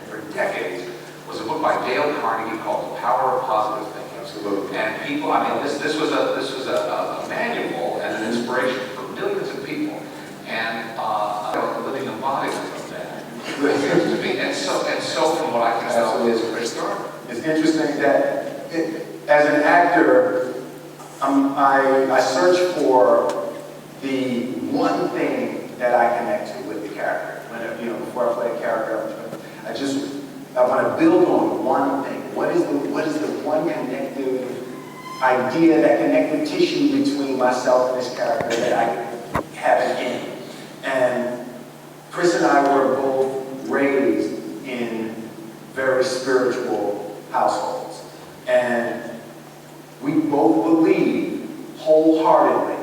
for decades was a book by Dale Carnegie called The Power of Positive Thinking. Absolutely. And people, I mean, this was a manual and an inspiration for millions of people, and a living embodiment of that. It seems to be, and so from what I can tell, is Chris Gardner. It's interesting that as an actor, I search for the one thing that I connect to with the character. Before I play a character, I want to build on one thing. What is the one connective idea, that connective tissue between myself and this character that I have in? And Chris and I were both raised in very spiritual households. And we both believe wholeheartedly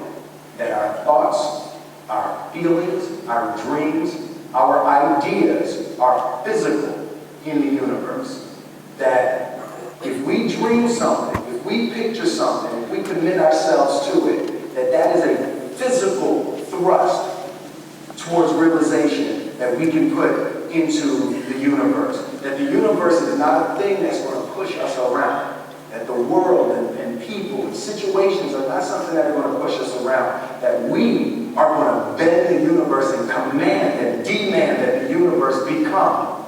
that our thoughts, our feelings, our dreams, our ideas are physical in the universe. That if we dream something, if we picture something, if we commit ourselves to it, that is a physical thrust towards realization that we can put into the universe. That the universe is not a thing that's going to push us around. That the world and people and situations are not something that are going to push us around. That we are going to bend the universe and command and demand that the universe become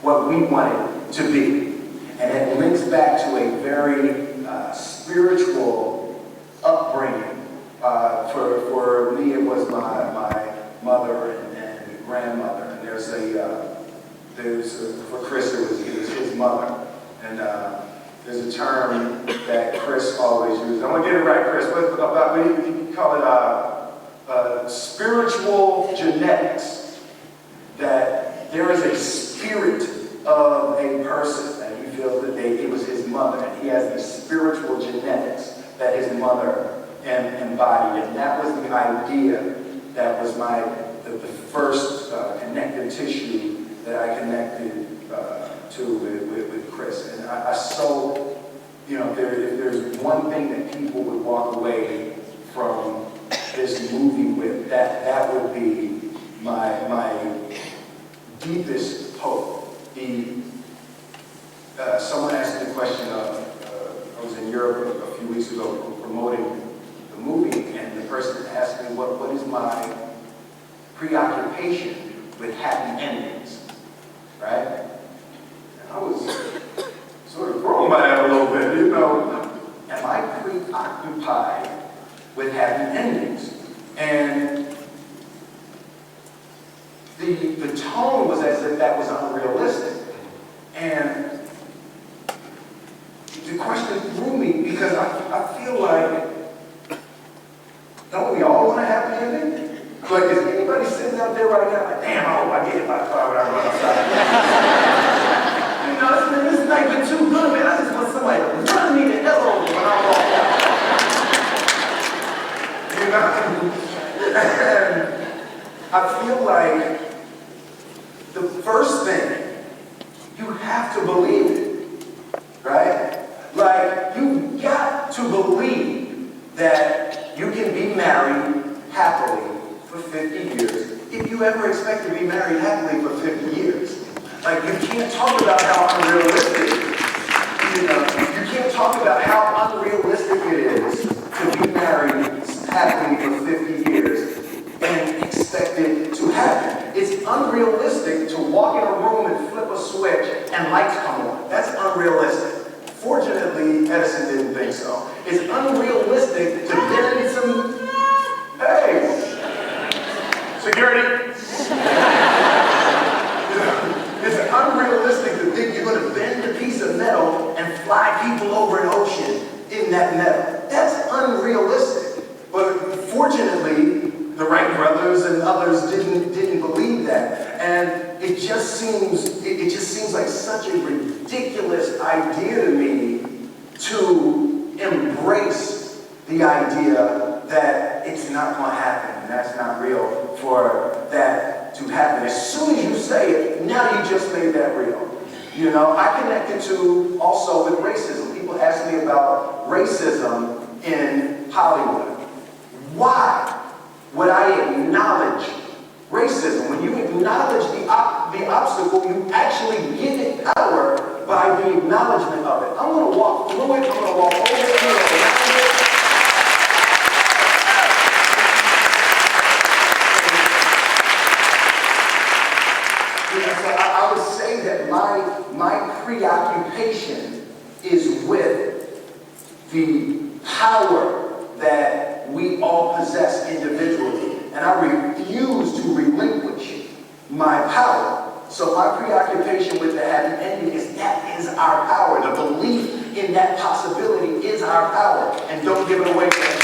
what we want it to be. And it links back to a very spiritual upbringing. For me, it was my mother and grandmother. And for Chris, it was his mother. And there's a term that Chris always uses. I want to get it right, Chris. What do you call it? Spiritual genetics. That there is a spirit of a person, and he feels that it was his mother, and he has the spiritual genetics that his mother embodied. And that was the idea that was the first connective tissue that I connected to with Chris. And I so, if there's one thing that people would walk away from this movie with, that would be my deepest hope. Someone asked me the question I was in Europe a few weeks ago promoting the movie, and the person asked me what is my preoccupation with happy endings, right? And I was sort of thrown by that a little bit, Am I preoccupied with happy endings? And the tone was as if that was unrealistic. And the question threw me because I feel like, don't we all want a happy ending? Like, is anybody sitting out there right now like, damn, I hope I get hit by the car when I run outside? This night been too good, man. I just want somebody to run me the hell over when I walk out. And I feel like the first thing, you have to believe it, right? Like, you've got to believe that you can be married happily for 50 years if you ever expect to be married happily for 50 years. Like, you can't talk about how unrealistic, you can't talk about how unrealistic it is to be married happily for 50 years and expect it to happen. It's unrealistic to walk in a room and flip a switch and lights come on. That's unrealistic. Fortunately, Edison didn't think so. It's unrealistic to bend some... Hey! Security! It's unrealistic to think you're going to bend a piece of metal and fly people over an ocean in that metal. That's unrealistic. But fortunately, the Wright brothers and others didn't believe that. And it just seems like such a ridiculous idea to me to embrace the idea that it's not going to happen and that's not real for that to happen. As soon as you say it, now you just made that real. I connected to also with racism. People ask me about racism in Hollywood. Why would I acknowledge racism? When you acknowledge the obstacle, you actually give it power by the acknowledgement of it. I'm going to walk through it. I'm going to walk over it, around it. So I would say that my preoccupation is with the power that we all possess individually. And I refuse to relinquish my power. So my preoccupation with the happy ending is that is our power. The belief in that possibility is our power. And don't give it away to